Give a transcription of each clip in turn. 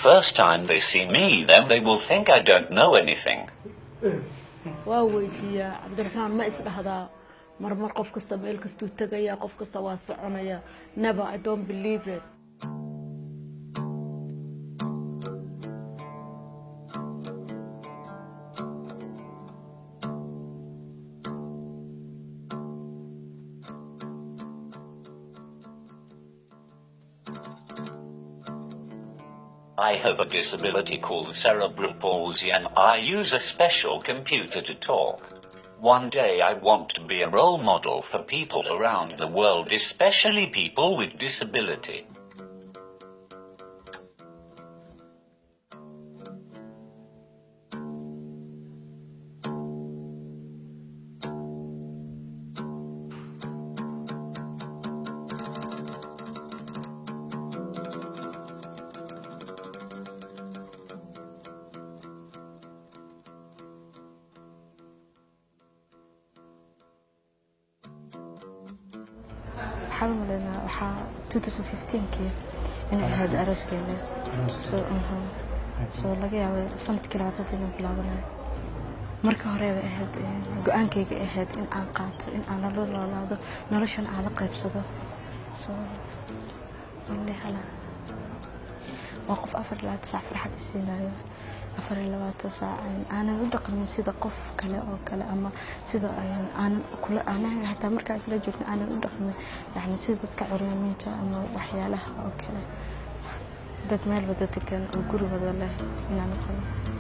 first time they see me, then they will think I don't know anything. ويديا عبد الرحمن ما إسمه هذا مرمر قف كستا ميل كستو تجايا قف كستا واسعنايا never I don't believe it. I have a disability called cerebral palsy and I use a special computer to talk. One day I want to be a role model for people around the world, especially people with disability. حلم لنا وحا 2015 كي إنه هذا أرز كيله سو لقي على سنة كلا عتادين بلابنا مركه هريبة أهد جوان كيك أهد إن أنقات إن أنا لولا هذا نرشان على قيب صدا سو اللي هلا وقف أفر لا تسع فرحة السيناريو أفر لا تسع أنا بدق من سيدا قف كلا أو كلا أما سيدا أنا كل أنا حتى مركز لا جوك أنا بدق من يعني سيدا كعريانين أما وحيالها أو كلا دت مال بدت كان وجرو بدل له يعني قلنا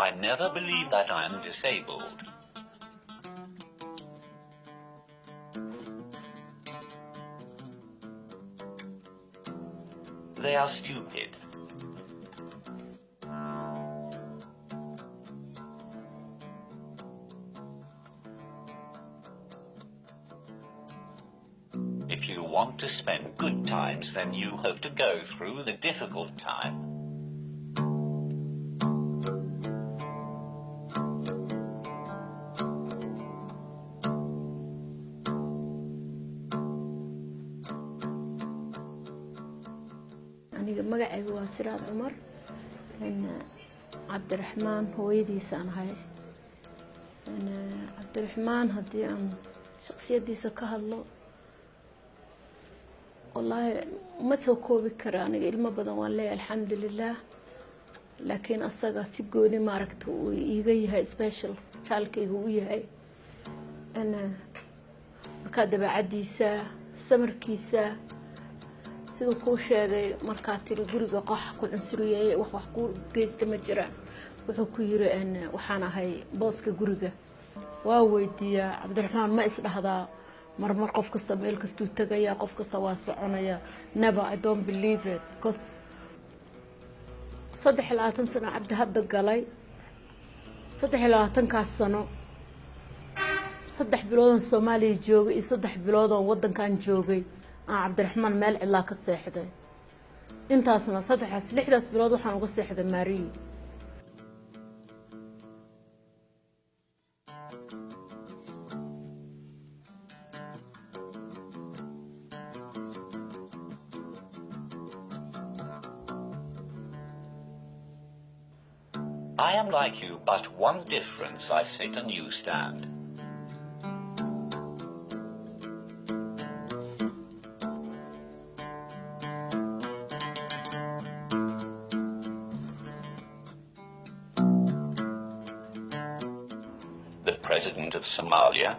I never believe that I am disabled. They are stupid. If you want to spend good times, then you have to go through the difficult time. مقعد واسرات عمر إن عبد الرحمن هو يدي سانهاي إن عبد الرحمن هدي أن شخصية دي سكهالله والله ما سوكو بكراني إلما بدن والله الحمد لله لكن أصلا سيقوني ماركتو يجيها سبيشل شالكي هو يهاي أنا مركاد بعديسة سمركيسة sidoo ku sheegay marka tiri guriga qax ku cunsuriyay wax ku geystay ma jiraan wuxuu ku yiri waxaan ahay booska guriga waa weydiiya Cabdiraxmaan ma isdhaxdaa marmar qof kasta meel kastu tagaya qof kasta waa soconaya never I don't believe it because 23 sano cabdi hadda galay 23 kaas sano 3 bilood oo Soomaaliya joogay iyo 3 bilood oo wadankan joogay عبد الرحمن مال علا كسيحده انت اصلا صدح لحداس بلاد waxaan uga seexday Marie I am like you, but one difference: I sit and you stand. president of Somalia,